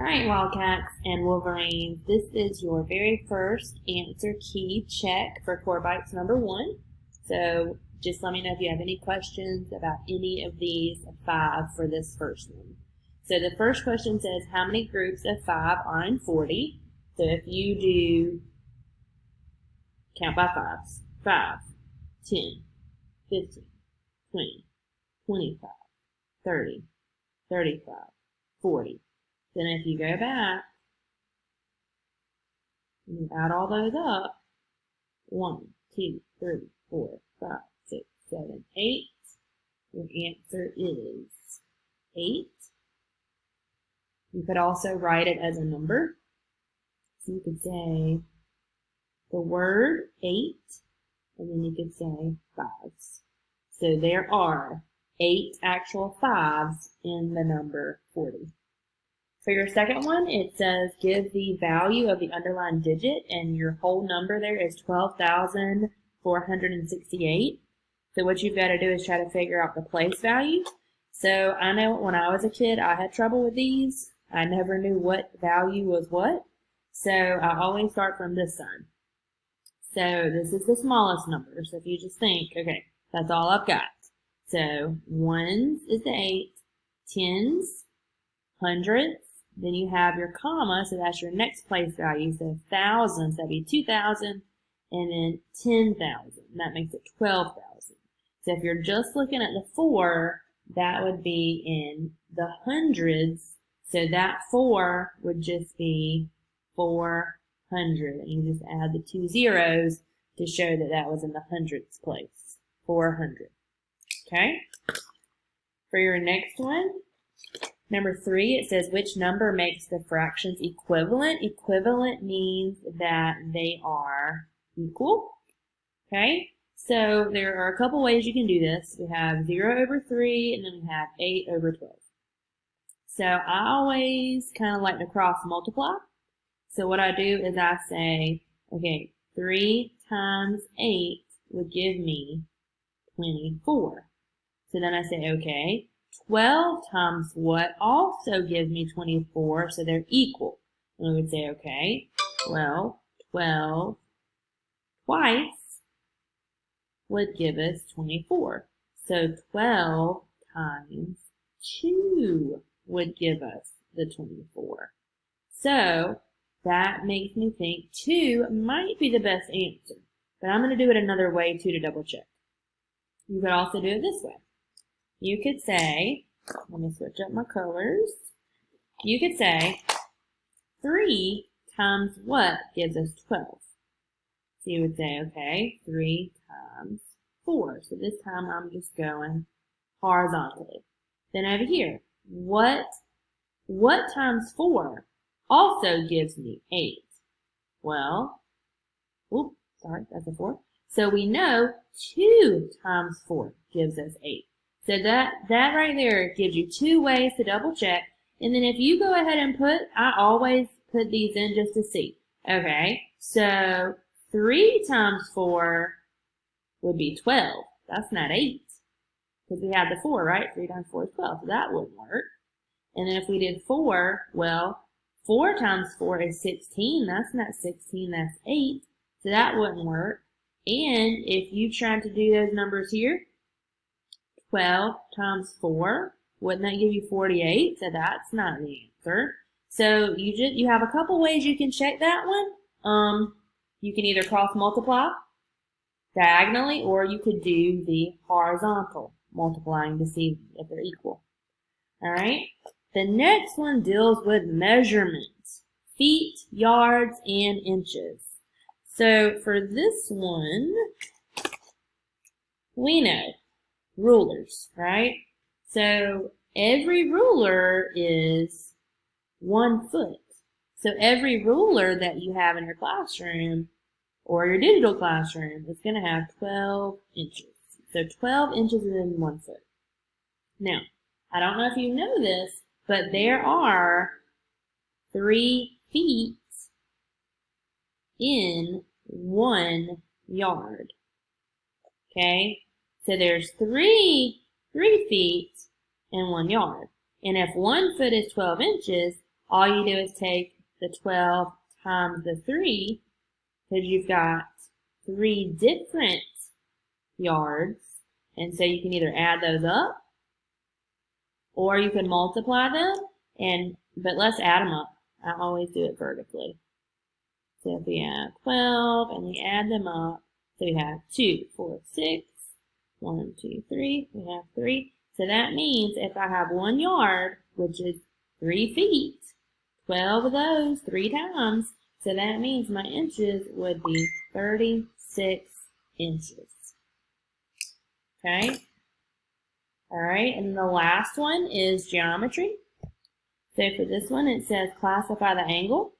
All right, Wildcats and Wolverines, this is your very first answer key check for Core Bites number 1. So just let me know if you have any questions about any of these 5 for this first one. So the first question says, how many groups of 5 are in 40? So if you do count by 5s, 5, 10, 15, 20, 25, 30, 35, 40. Then if you go back and you add all those up, 1, 2, 3, 4, 5, 6, 7, 8. Your answer is 8. You could also write it as a number. So you could say the word 8, and then you could say 5s. So there are 8 actual 5s in the number 40. For your second one, it says give the value of the underlined digit, and your whole number there is 12,468. So what you've got to do is try to figure out the place value. So I know when I was a kid, I had trouble with these. I never knew what value was what. So I always start from this side. So this is the smallest number. So if you just think, okay, that's all I've got. So ones is the 8, tens, hundreds. Then you have your comma, so that's your next place value. So thousands, that'd be 2,000, and then 10,000. That makes it 12,000. So if you're just looking at the 4, that would be in the hundreds. So that 4 would just be 400. And you just add the 2 zeros to show that that was in the hundreds place. 400. Okay? For your next one, number 3, it says which number makes the fractions equivalent? Equivalent means that they are equal. Okay? So there are a couple ways you can do this. We have 0 over 3, and then we have 8 over 12. So I always kind of like to cross multiply. So what I do is I say, okay, 3 times 8 would give me 24. So then I say, okay, 12 times what also gives me 24, so they're equal. And we would say, okay, well, 12 twice would give us 24. So 12 times 2 would give us the 24. So that makes me think 2 might be the best answer. But I'm going to do it another way too to double check. You could also do it this way. You could say, let me switch up my colors. You could say 3 times what gives us 12? So you would say, okay, 3 times 4. So this time I'm just going horizontally. Then over here, what times 4 also gives me 8? Well, oops, sorry, that's a 4. So we know 2 times 4 gives us 8. So that right there gives you 2 ways to double check. And then if you go ahead and I always put these in just to see. Okay, so 3 times 4 would be 12. That's not 8. Because we have the 4, right? 3 times 4 is 12. So that wouldn't work. And then if we did 4, well, 4 times 4 is 16. That's not 16, that's 8. So that wouldn't work. And if you tried to do those numbers here, 12 times 4, wouldn't that give you 48? So that's not the answer. So you have a couple ways you can check that one. You can either cross multiply diagonally, or you could do the horizontal multiplying to see if they're equal. All right. The next one deals with measurements, feet, yards, and inches. So for this one, we know rulers, right? So every ruler is 1 foot. So every ruler that you have in your classroom or your digital classroom is going to have 12 inches. So 12 inches is in 1 foot. Now, I don't know if you know this, but there are 3 feet in 1 yard. Okay? So there's 3 feet in 1 yard. And if 1 foot is 12 inches, all you do is take the 12 times the 3, because you've got 3 different yards, and so you can either add those up, or you can multiply them, but let's add them up. I always do it vertically. So if we have 12 and we add them up, so we have 2, 4, 6, 1, 2, 3, we have 3. So that means if I have 1 yard, which is 3 feet, 12 of those 3 times, so that means my inches would be 36 inches. Okay? Alright, and the last one is geometry. So for this one, it says classify the angle.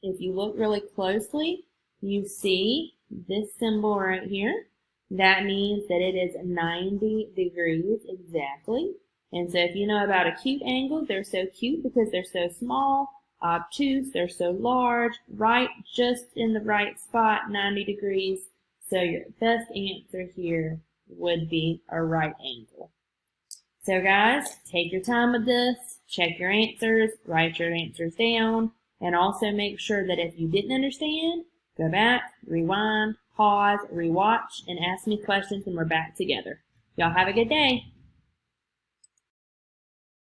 If you look really closely, you see this symbol right here. That means that it is 90 degrees exactly. And so if you know about acute angles, they're so cute because they're so small. Obtuse, they're so large. Right, just in the right spot, 90 degrees. So your best answer here would be a right angle. So guys, take your time with this, check your answers, write your answers down, and also make sure that if you didn't understand, go back, rewind, pause, rewatch, and ask me questions when we're back together. Y'all have a good day.